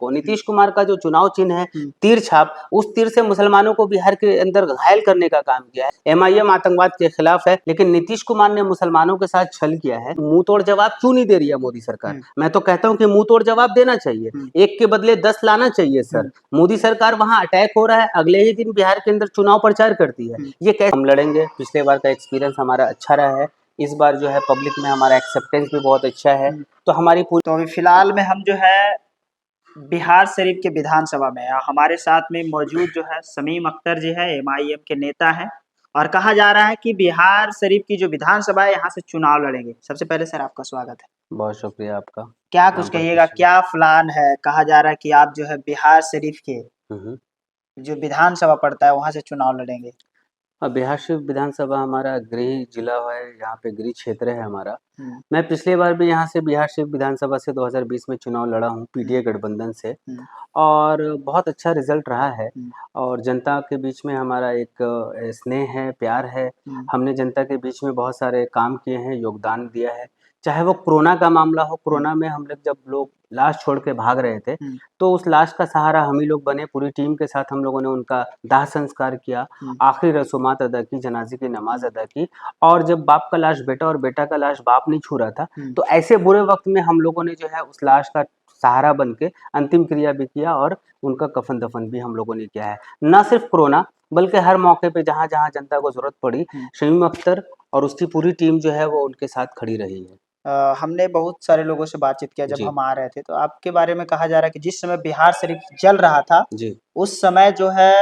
को नीतीश कुमार का जो चुनाव चिन्ह है हम्म। तीर छाप, उस तीर से मुसलमानों को बिहार के अंदर घायल करने का काम किया है। एमआईएम आतंकवाद के खिलाफ है, लेकिन नीतीश कुमार ने मुसलमानों के साथ छल किया है। मुंह तोड़ जवाब क्यों नहीं दे रही है मोदी सरकार? मैं तो कहता हूँ कि मुंह तोड़ जवाब देना चाहिए, एक के बदले 10 लाना चाहिए सर। मोदी सरकार वहां अटैक हो रहा है, अगले ही दिन बिहार के अंदर चुनाव प्रचार करती है। ये कैसे हम लड़ेंगे? पिछले बार का एक्सपीरियंस हमारा अच्छा रहा है, इस बार जो है पब्लिक में हमारा एक्सेप्टेंस भी बहुत अच्छा है। तो हमारी पूरी तो अभी फिलहाल में हम जो है बिहार शरीफ के विधानसभा में है। हमारे साथ में मौजूद जो है शमीम अख्तर जी है, एमआईएम के नेता हैं, और कहा जा रहा है कि बिहार शरीफ की जो विधानसभा है यहाँ से चुनाव लड़ेंगे। सबसे पहले सर आपका स्वागत है। बहुत शुक्रिया आपका। क्या कुछ राम कहिएगा, प्रतिष्ठा। क्या प्लान है? कहा जा रहा है कि आप जो है बिहार शरीफ के हम्म। जो विधानसभा पड़ता है वहां से चुनाव लड़ेंगे। बिहार शिव विधानसभा हमारा गृह जिला है, यहाँ पे गृह क्षेत्र है हमारा। हम्म, मैं पिछले बार भी यहाँ से बिहार शिव विधानसभा से 2020 में चुनाव लड़ा हूँ पीडीए गठबंधन से, हम्म, और बहुत अच्छा रिजल्ट रहा है। हम्म, और जनता के बीच में हमारा एक स्नेह है, प्यार है। हम्म, हमने जनता के बीच में बहुत सारे काम किए हैं, योगदान दिया है। चाहे वो कोरोना का मामला हो, कोरोना में हम लोग जब लोग लाश छोड़ के भाग रहे थे, हम्म, तो उस लाश का सहारा हम ही लोग बने। पूरी टीम के साथ हम लोगों ने उनका दाह संस्कार किया, हम्म, आखिरी रसूमात अदा की, जनाजे की नमाज अदा की। और जब बाप का लाश बेटा और बेटा का लाश बाप नहीं छू रहा था, हम्म, तो ऐसे बुरे वक्त में हम लोगों ने जो है उस लाश का सहारा बन के अंतिम क्रिया भी किया, और उनका कफन दफन भी हम लोगों ने किया है। न सिर्फ कोरोना, बल्कि हर मौके पे जहाँ जहाँ जनता को जरूरत पड़ी, शमीम अख्तर और उसकी पूरी टीम जो है वो उनके साथ खड़ी रही है। हमने बहुत सारे लोगों से बातचीत किया जब जी हम आ रहे थे, तो आपके बारे में कहा जा रहा है कि जिस समय बिहार शरीफ जल रहा था जी उस समय जो है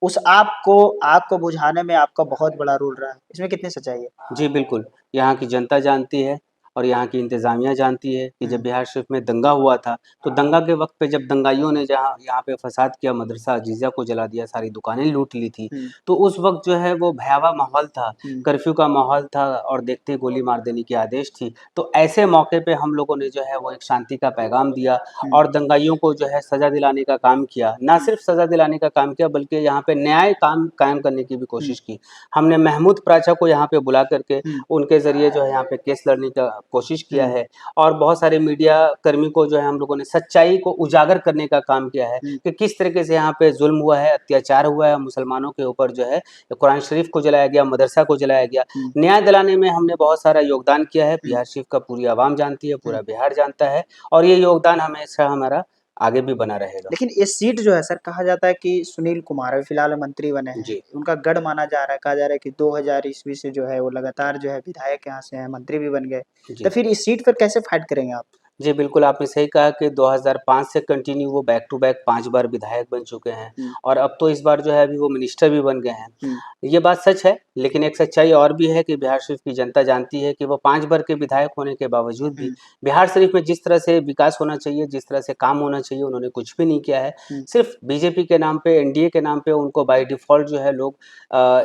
उस आग को बुझाने में आपका बहुत बड़ा रोल रहा है। इसमें कितनी सच्चाई है? जी, बिल्कुल। यहाँ की जनता जानती है और यहाँ की इंतज़ामिया जानती है कि जब बिहार शरीफ में दंगा हुआ था, तो दंगा के वक़्त पे जब दंगाइयों ने जहाँ यहाँ पे फ़साद किया, मदरसा अजीज़िया को जला दिया, सारी दुकानें लूट ली थी, हुँ, तो उस वक़्त जो है वो भयावह माहौल था, हुँ, कर्फ्यू का माहौल था और देखते ही गोली मार देने की आदेश थी। तो ऐसे मौके पे हम लोगों ने जो है वो एक शांति का पैगाम दिया और दंगाइयों को जो है सज़ा दिलाने का काम किया। ना सिर्फ़ सज़ा दिलाने का काम किया, बल्कि यहाँ पे न्याय कायम करने की भी कोशिश की। हमने महमूद प्राचा को यहाँ पे बुला करके उनके ज़रिए जो है यहाँ पे केस लड़ने का कोशिश किया है, और बहुत सारे मीडिया कर्मी को जो है हम लोगों ने सच्चाई को उजागर करने का काम किया है कि किस तरीके से यहाँ पे जुल्म हुआ है, अत्याचार हुआ है मुसलमानों के ऊपर, जो है कुरान शरीफ को जलाया गया, मदरसा को जलाया गया। न्याय दिलाने में हमने बहुत सारा योगदान किया है। बिहार शरीफ का पूरी आवाम जानती है, पूरा बिहार जानता है, और ये योगदान हमेशा हमारा आगे भी बना रहेगा। लेकिन ये सीट जो है सर, कहा जाता है कि सुनील कुमार अभी फिलहाल मंत्री बने हैं, जी उनका गढ़ माना जा रहा है। कहा जा रहा है कि 2000 ईस्वी से जो है वो लगातार जो है विधायक यहाँ से हैं, मंत्री भी बन गए। तो जी फिर इस सीट पर कैसे फाइट करेंगे आप? जी, बिल्कुल, आपने सही कहा कि 2005 से कंटिन्यू वो बैक टू बैक 5 बार विधायक बन चुके हैं, और अब तो इस बार जो है अभी वो मिनिस्टर भी बन गए हैं। ये बात सच है, लेकिन एक सच्चाई और भी है कि बिहार शरीफ की जनता जानती है कि वो 5 बार के विधायक होने के बावजूद भी बिहार शरीफ में जिस तरह से विकास होना चाहिए, जिस तरह से काम होना चाहिए, उन्होंने कुछ भी नहीं किया है। सिर्फ़ बीजेपी के नाम पे, एनडीए के नाम पे उनको बाय डिफ़ॉल्ट जो है लोग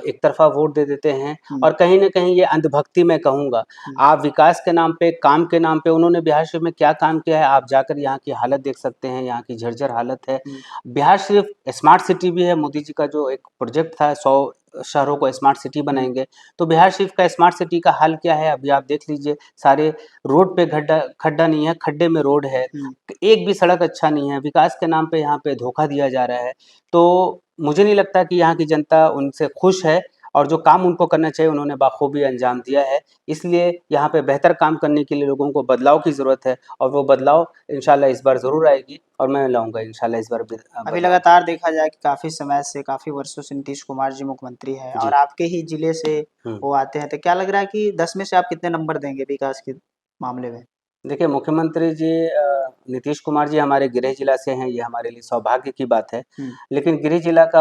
एक तरफ़ा वोट दे देते हैं, और कहीं न कहीं ये अंधभक्ति मैं कहूँगा। आप विकास के नाम पे, काम के नाम पे, उन्होंने बिहार शरीफ में क्या काम किया है, आप जाकर यहाँ की हालत देख सकते हैं, यहाँ की जर्जर हालत है। बिहार शरीफ स्मार्ट सिटी भी है, मोदी जी का जो एक प्रोजेक्ट था 100 शहरों को स्मार्ट सिटी बनाएँगे, तो बिहार शरीफ का स्मार्ट सिटी का हाल क्या है, अभी आप देख लीजिए, सारे रोड पे खड्डा नहीं है, खड्डे में रोड है, एक भी सड़क अच्छा नहीं है, विकास के नाम पे यहाँ पे धोखा दिया जा रहा है। तो मुझे नहीं लगता कि यहाँ की जनता उनसे खुश है, और जो काम उनको करना चाहिए उन्होंने बाखूबी अंजाम दिया है। इसलिए यहाँ पे बेहतर काम करने के लिए लोगों को बदलाव की ज़रूरत है, और वो बदलाव इंशाल्लाह इस बार ज़रूर आएगी, और मैं लाऊँगा इंशाल्लाह इस बार अभी बदलाव। लगातार देखा जाए कि काफ़ी समय से, काफ़ी वर्षों से नीतीश कुमार जी मुख्यमंत्री हैं और जी। आपके ही जिले से हुँ। वो आते हैं, तो क्या लग रहा है कि 10 में से आप कितने नंबर देंगे विकास के मामले में? देखिए, मुख्यमंत्री जी नीतीश कुमार जी हमारे गृह जिला से हैं, ये हमारे लिए सौभाग्य की बात है। हुँ, लेकिन गृह जिला का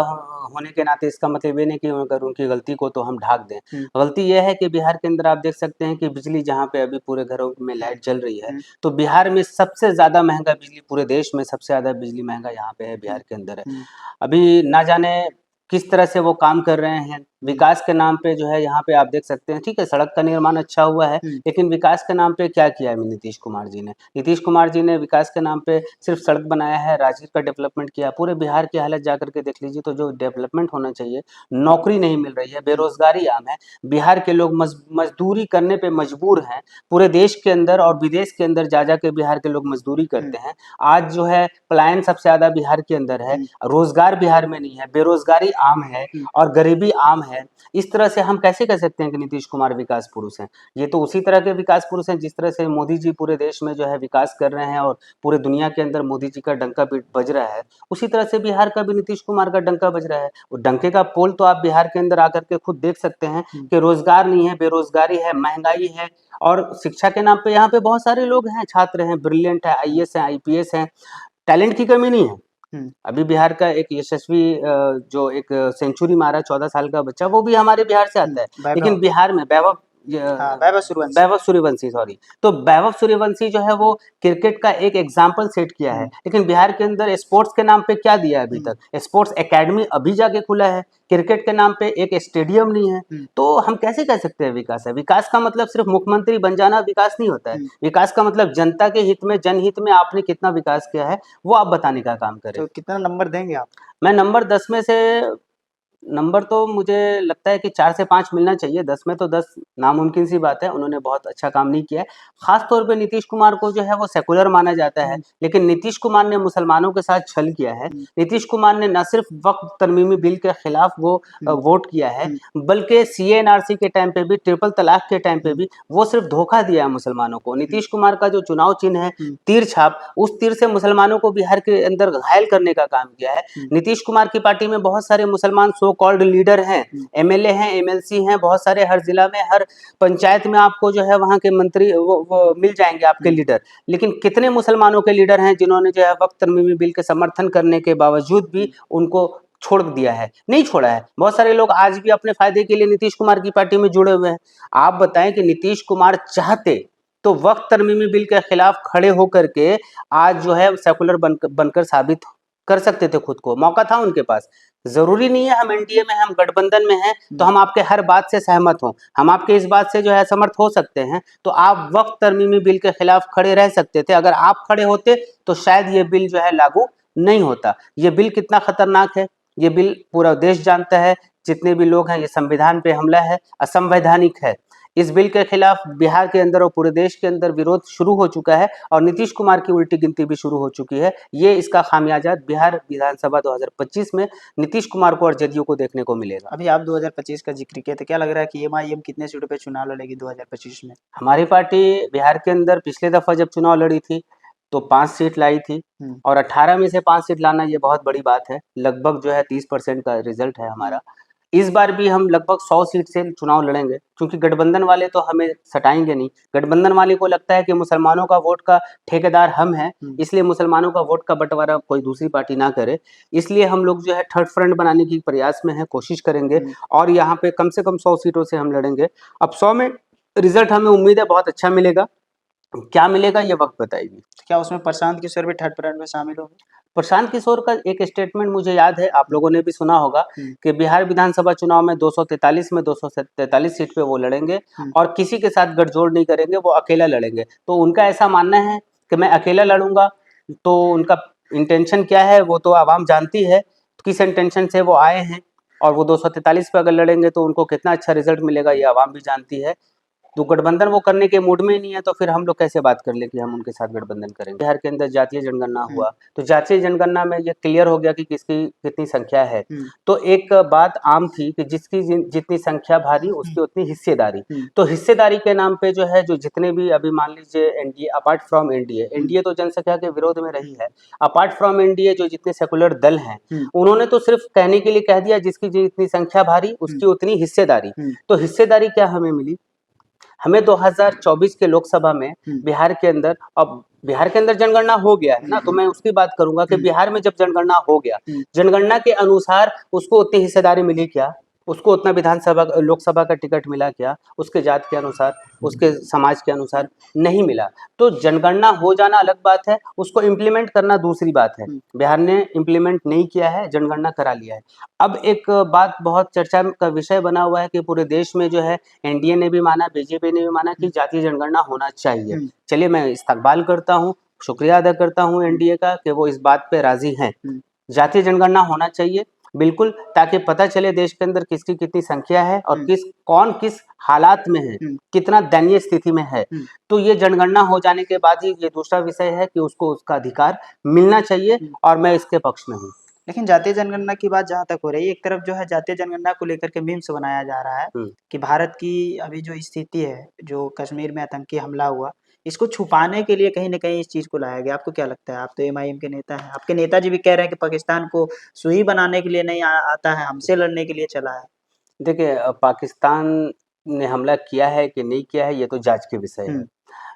होने के नाते इसका मतलब ये नहीं कि अगर उनकी गलती को तो हम ढाक दें। हुँ, गलती ये है कि बिहार के अंदर आप देख सकते हैं कि बिजली जहाँ पे अभी पूरे घरों में लाइट जल रही है, हुँ, तो बिहार में सबसे ज़्यादा महँगा बिजली, पूरे देश में सबसे ज़्यादा बिजली महँगा यहाँ पे है, हुँ, बिहार के अंदर है। हुँ, अभी ना जाने किस तरह से वो काम कर रहे हैं, विकास के नाम पे जो है यहाँ पे आप देख सकते हैं, ठीक है, सड़क का निर्माण अच्छा हुआ है, लेकिन विकास के नाम पे क्या किया है नीतीश कुमार जी ने? नीतीश कुमार जी ने विकास के नाम पे सिर्फ सड़क बनाया है, राजगीर का डेवलपमेंट किया। पूरे बिहार की हालत जा करके देख लीजिए, तो जो डेवलपमेंट होना चाहिए, नौकरी नहीं मिल रही है, बेरोजगारी आम है, बिहार के लोग मजदूरी करने पे मजबूर हैं। पूरे देश के अंदर और विदेश के अंदर जा के बिहार के लोग मजदूरी करते हैं। आज जो है पलायन सबसे ज्यादा बिहार के अंदर है, रोजगार बिहार में नहीं है, बेरोजगारी आम है और गरीबी आम है। इस तरह से हम कैसे कह सकते हैं कि नीतीश कुमार विकास पुरुष हैं? ये तो उसी तरह के विकास पुरुष हैं जिस तरह से मोदी जी पूरे देश में जो है विकास कर रहे हैं और पूरे दुनिया के अंदर मोदी जी का डंका बज रहा है, उसी तरह से बिहार का भी नीतीश कुमार का डंका बज रहा है। वो डंके का पोल तो आप बिहार के अंदर आकर के खुद देख सकते हैं कि रोजगार नहीं है, बेरोजगारी है, महंगाई है और शिक्षा के नाम पे यहाँ पे बहुत सारे लोग हैं, छात्र हैं, ब्रिलियंट है, आईएएस हैं, आईपीएस हैं, टैलेंट की कमी नहीं है। अभी बिहार का एक यशस्वी जो एक सेंचुरी मारा 14 साल का बच्चा, वो भी हमारे बिहार से आता है। लेकिन बिहार में वैभव सूर्यवंशी, सॉरी, तो वैभव सूर्यवंशी जो है वो क्रिकेट का एक एग्जाम्पल सेट किया है, लेकिन बिहार के अंदर स्पोर्ट्स के नाम पे क्या दिया है अभी तक? स्पोर्ट्स एकेडमी अभी जाके खुला है, क्रिकेट के नाम पे एक स्टेडियम नहीं है। तो हम कैसे कह सकते हैं विकास है? विकास का मतलब सिर्फ मुख्यमंत्री बन जाना विकास नहीं होता है। विकास का मतलब जनता के हित में, जनहित में आपने कितना विकास किया है, वो आप बताने का काम करें। तो कितना नंबर देंगे आप? मैं नंबर 10 में से, नंबर तो मुझे लगता है कि 4 से 5 मिलना चाहिए। 10 में तो 10 नामुमकिन सी बात है, उन्होंने बहुत अच्छा काम नहीं किया है। खास तौर पे नीतीश कुमार को जो है वो सेकुलर माना जाता है, लेकिन नीतीश कुमार ने मुसलमानों के साथ छल किया है। नीतीश कुमार ने न सिर्फ वक्फ तरमीमी बिल के खिलाफ वो वोट किया है, बल्कि सीएनआरसी के टाइम पे भी, ट्रिपल तलाक के टाइम पे भी वो सिर्फ धोखा दिया है मुसलमानों को। नीतीश कुमार का जो चुनाव चिन्ह है तीर छाप, उस तीर से मुसलमानों को बिहार के अंदर घायल करने का काम किया है। नीतीश कुमार की पार्टी में बहुत सारे मुसलमान सो कॉल्ड लीडर हैं, एमएलए हैं, एमएलसी हैं, बहुत सारे, हर जिला में, हर पंचायत में आपको जो है वहां के मंत्री वो मिल जाएंगे आपके लीडर। लेकिन कितने मुसलमानों के लीडर हैं जिन्होंने जो है वक्त तरमीमी बिल के समर्थन करने के बावजूद भी उनको छोड़ दिया है? नहीं छोड़ा है। बहुत सारे लोग आज भी अपने फायदे के लिए नीतीश कुमार की पार्टी में जुड़े हुए हैं। आप बताएं कि नीतीश कुमार चाहते तो वक्त तरमीमी बिल के खिलाफ खड़े होकर के आज जो है सेकुलर बनकर साबित कर सकते थे खुद को, मौका था उनके पास। जरूरी नहीं है हम एनडीए में, हम गठबंधन में हैं तो हम आपके हर बात से सहमत हों, हम आपके इस बात से जो है असमर्थ हो सकते हैं। तो आप वक्त तरमीमी बिल के खिलाफ खड़े रह सकते थे। अगर आप खड़े होते तो शायद ये बिल जो है लागू नहीं होता। ये बिल कितना खतरनाक है, ये बिल पूरा देश जानता है, जितने भी लोग हैं, ये संविधान पे हमला है, असंवैधानिक है। इस बिल के खिलाफ बिहार के अंदर और पूरे देश के अंदर विरोध शुरू हो चुका है और नीतीश कुमार की उल्टी गिनती भी शुरू हो चुकी है। ये इसका खामियाजा बिहार विधानसभा 2025 में नीतीश कुमार को और जदयू को देखने को मिलेगा। अभी आप 2025 का जिक्र किया, तो क्या लग रहा है कि एमआईएम कितने सीटों पे चुनाव लड़ेगी 2025 में? हमारी पार्टी बिहार के अंदर पिछले दफा जब चुनाव लड़ी थी तो 5 सीट लाई थी और 18 में से 5 सीट लाना ये बहुत बड़ी बात है। लगभग जो है 30% का रिजल्ट है हमारा। इस बार भी हम लगभग 100 सीट से चुनाव लड़ेंगे, क्योंकि गठबंधन वाले तो हमें सटाएंगे नहीं। गठबंधन वाले को लगता है कि मुसलमानों का वोट का ठेकेदार हम हैं, इसलिए मुसलमानों का वोट का बंटवारा कोई दूसरी पार्टी ना करे। इसलिए हम लोग जो है थर्ड फ्रंट बनाने की प्रयास में है, कोशिश करेंगे और यहाँ पे कम से कम 100 सीटों से हम लड़ेंगे। अब 100 में रिजल्ट हमें उम्मीद है बहुत अच्छा मिलेगा। क्या मिलेगा ये वक्त बताएगी। क्या उसमें प्रशांत किशोर भी थर्ड फ्रंट में शामिल होंगे? प्रशांत किशोर का एक स्टेटमेंट मुझे याद है, आप लोगों ने भी सुना होगा कि बिहार विधानसभा चुनाव में 243 में 243 सीट पे वो लड़ेंगे और किसी के साथ गठजोड़ नहीं करेंगे, वो अकेला लड़ेंगे। तो उनका ऐसा मानना है कि मैं अकेला लड़ूंगा। तो उनका इंटेंशन क्या है वो तो आवाम जानती है, किस इंटेंशन से वो आए हैं, और वो 243 पे अगर लड़ेंगे तो उनको कितना अच्छा रिजल्ट मिलेगा ये आवाम भी जानती है। तो गठबंधन वो करने के मूड में ही नहीं है, तो फिर हम लोग कैसे बात कर ले कि हम उनके साथ गठबंधन करेंगे। बिहार के अंदर जातीय जनगणना हुआ तो जातीय जनगणना में ये क्लियर हो गया कि किसकी कितनी संख्या है। तो एक बात आम थी कि जिसकी जितनी संख्या भारी उसकी उतनी हिस्सेदारी। तो हिस्सेदारी के नाम पे जो है, जो जितने भी अभी मान लीजिए NDA, apart from NDA, NDA तो जनसंख्या के विरोध में रही है, अपार्ट फ्रॉम एनडीए जो जितने सेकुलर दल हैं उन्होंने तो सिर्फ कहने के लिए कह दिया जिसकी जितनी संख्या भारी उसकी उतनी हिस्सेदारी। तो हिस्सेदारी क्या हमें मिली? हमें 2024 के लोकसभा में बिहार के अंदर, अब बिहार के अंदर जनगणना हो गया है ना, तो मैं उसकी बात करूंगा कि बिहार में जब जनगणना हो गया, जनगणना के अनुसार उसको उतनी हिस्सेदारी मिली क्या? उसको उतना विधानसभा लोकसभा का टिकट मिला क्या, उसके जात के अनुसार, उसके समाज के अनुसार नहीं मिला। तो जनगणना हो जाना अलग बात है, उसको इम्प्लीमेंट करना दूसरी बात है। बिहार ने इम्प्लीमेंट नहीं किया है, जनगणना करा लिया है। अब एक बात बहुत चर्चा का विषय बना हुआ है कि पूरे देश में जो है एनडीए ने भी माना, बीजेपी ने भी माना कि जातीय जनगणना होना चाहिए। चलिए, मैं इस्तकबाल करता हूँ, शुक्रिया अदा करता हूँ एनडीए का कि वो इस बात पे राजी हैं। जातीय जनगणना होना चाहिए बिल्कुल, ताकि पता चले देश के अंदर किसकी कितनी संख्या है और कौन किस हालात में है, कितना दयनीय स्थिति में है। तो ये जनगणना हो जाने के बाद ही ये दूसरा विषय है कि उसको उसका अधिकार मिलना चाहिए और मैं इसके पक्ष में हूँ। लेकिन जातीय जनगणना की बात जहाँ तक हो रही है, एक तरफ जो है जातीय जनगणना को लेकर के मीम्स बनाया जा रहा है कि भारत की अभी जो स्थिति है, जो कश्मीर में आतंकी हमला हुआ, इसको छुपाने के लिए कहीं न कहीं इस चीज़ को लाया गया। आपको क्या लगता है? आप तो एमआईएम के नेता हैं। आपके नेताजी भी कह रहे हैं कि पाकिस्तान को सुई बनाने के लिए नहीं आता है, हमसे लड़ने के लिए चला है। देखिए, पाकिस्तान ने हमला किया है कि नहीं किया है, ये तो जांच के विषय है।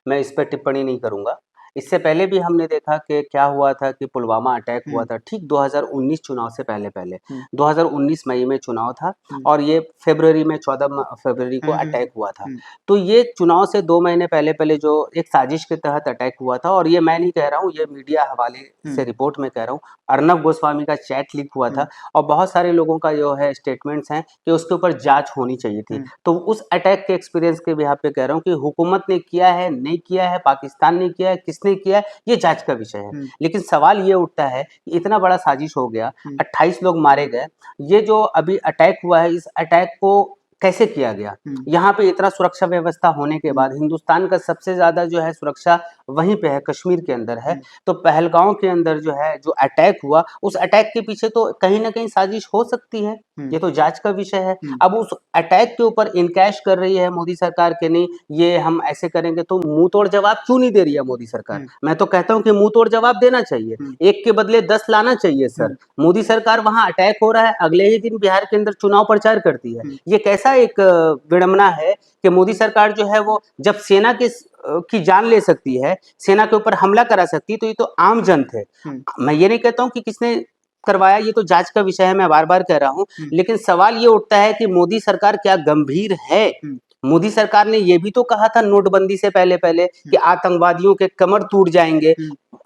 मैं इस पर टिप्पणी नहीं करूंगा। इससे पहले भी हमने देखा कि क्या हुआ था कि पुलवामा अटैक हुआ था ठीक 2019 चुनाव से पहले 2019 मई में चुनाव था और ये फरवरी में 14 फरवरी को अटैक हुआ था। तो ये चुनाव से 2 महीने पहले जो एक साजिश के तहत अटैक हुआ था, और ये मैं नहीं कह रहा हूँ, ये मीडिया हवाले से रिपोर्ट में कह रहा हूँ। अर्नब गोस्वामी का चैट लीक हुआ था और बहुत सारे लोगों का जो है स्टेटमेंट्स हैं कि उसके ऊपर जांच होनी चाहिए थी। तो उस अटैक के एक्सपीरियंस के बिहाफ पे कह रहा हूँ कि हुकूमत ने किया है, नहीं किया है, पाकिस्तान ने किया है, किसने किया है, ये जांच का विषय है। लेकिन सवाल ये उठता है कि इतना बड़ा साजिश हो गया, 28 लोग मारे गए, ये जो अभी अटैक हुआ है, इस अटैक को कैसे किया गया? यहाँ पे इतना सुरक्षा व्यवस्था होने के बाद हिंदुस्तान का सबसे ज्यादा जो है सुरक्षा वहीं पे है, कश्मीर के अंदर है। तो पहलगांव के अंदर जो है जो अटैक हुआ, उस अटैक के पीछे तो कहीं ना कहीं साजिश हो सकती है, ये तो जांच का विषय है। अब उस अटैक के ऊपर इनकैश कर रही है मोदी सरकार के नहीं ये हम ऐसे करेंगे, तो मुंह तोड़ जवाब क्यों नहीं दे रही है मोदी सरकार? मैं तो कहता हूँ कि मुंह तोड़ जवाब देना चाहिए, एक के बदले 10 लाना चाहिए सर। मोदी सरकार वहां अटैक हो रहा है, अगले ही दिन बिहार के अंदर चुनाव प्रचार करती है। ये कैसा एक विडंबना है कि मोदी सरकार जो है वो जब सेना के की जान ले सकती है, सेना के ऊपर हमला करा सकती है, तो ये तो आम जन थे। मैं ये नहीं कहता हूँ कि किसने करवाया, ये तो जांच का विषय है, मैं बार बार कह रहा हूँ। लेकिन सवाल ये उठता है कि मोदी सरकार क्या गंभीर है? मोदी सरकार ने ये भी तो कहा था नोटबंदी से पहले कि आतंकवादियों के कमर टूट जाएंगे,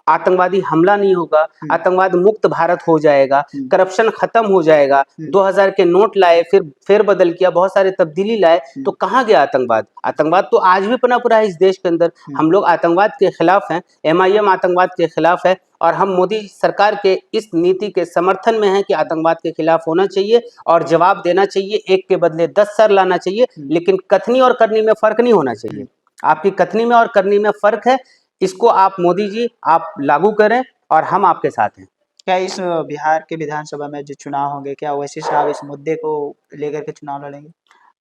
आतंकवादी हमला नहीं होगा, आतंकवाद मुक्त भारत हो जाएगा, करप्शन खत्म हो जाएगा। 2000 के नोट लाए, फिर फेरबदल किया, बहुत सारे तब्दीली लाए, तो कहाँ गया आतंकवाद? आतंकवाद तो आज भी पनप रहा है इस देश के अंदर। हम लोग आतंकवाद के खिलाफ हैं, एमआईएम आतंकवाद के खिलाफ है, और हम मोदी सरकार के इस नीति के समर्थन में हैं कि आतंकवाद के खिलाफ होना चाहिए और जवाब देना चाहिए, एक के बदले 10 सर लाना चाहिए। लेकिन कथनी और करनी में फर्क नहीं होना चाहिए। आपकी कथनी में और करनी में फर्क है, इसको आप मोदी जी आप लागू करें और हम आपके साथ हैं। क्या इस बिहार के विधानसभा में जो चुनाव होंगे, क्या ओवैसी साहब इस मुद्दे को लेकर के चुनाव लड़ेंगे?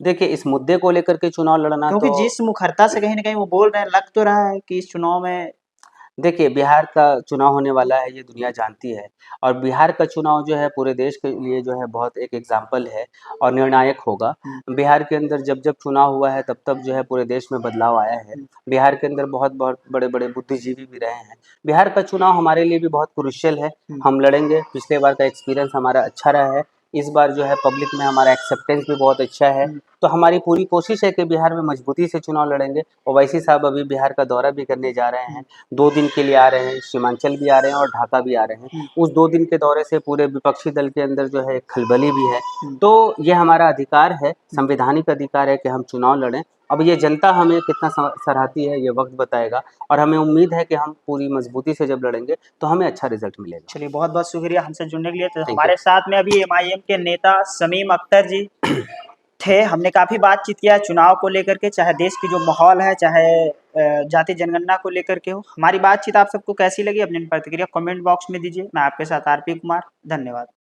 देखिए, इस मुद्दे को लेकर के चुनाव लड़ना, क्योंकि तो जिस मुखरता से कहीं न कहीं वो बोल रहे हैं, लग तो रहा है कि इस चुनाव में देखिए, बिहार का चुनाव होने वाला है, ये दुनिया जानती है, और बिहार का चुनाव जो है पूरे देश के लिए जो है बहुत एक एग्जाम्पल है और निर्णायक होगा। बिहार के अंदर जब चुनाव हुआ है तब जो है पूरे देश में बदलाव आया है। बिहार के अंदर बहुत बड़े बुद्धिजीवी भी रहे हैं। बिहार का चुनाव हमारे लिए भी बहुत क्रूशियल है, हम लड़ेंगे। पिछले बार का एक्सपीरियंस हमारा अच्छा रहा है, इस बार जो है पब्लिक में हमारा एक्सेप्टेंस भी बहुत अच्छा है। तो हमारी पूरी कोशिश है कि बिहार में मजबूती से चुनाव लड़ेंगे। ओवैसी साहब अभी बिहार का दौरा भी करने जा रहे हैं, 2 दिन के लिए आ रहे हैं, सीमांचल भी आ रहे हैं और ढाका भी आ रहे हैं। उस 2 दिन के दौरे से पूरे विपक्षी दल के अंदर जो है खलबली भी है। तो ये हमारा अधिकार है, संवैधानिक अधिकार है कि हम चुनाव लड़ें। अब ये जनता हमें कितना सराहती है ये वक्त बताएगा, और हमें उम्मीद है कि हम पूरी मजबूती से जब लड़ेंगे तो हमें अच्छा रिजल्ट मिलेगा। चलिए, बहुत-बहुत शुक्रिया हमसे जुड़ने के लिए। तो हमारे साथ में अभी एमआईएम के नेता शमीम अख्तर जी थे। हमने काफ़ी बातचीत किया चुनाव को लेकर के, चाहे देश की जो माहौल है, चाहे जातीय जनगणना को लेकर के हो। हमारी बातचीत आप सबको कैसी लगी? अपनी प्रतिक्रिया कमेंट बॉक्स में दीजिए। मैं आपके साथ आरपी कुमार, धन्यवाद।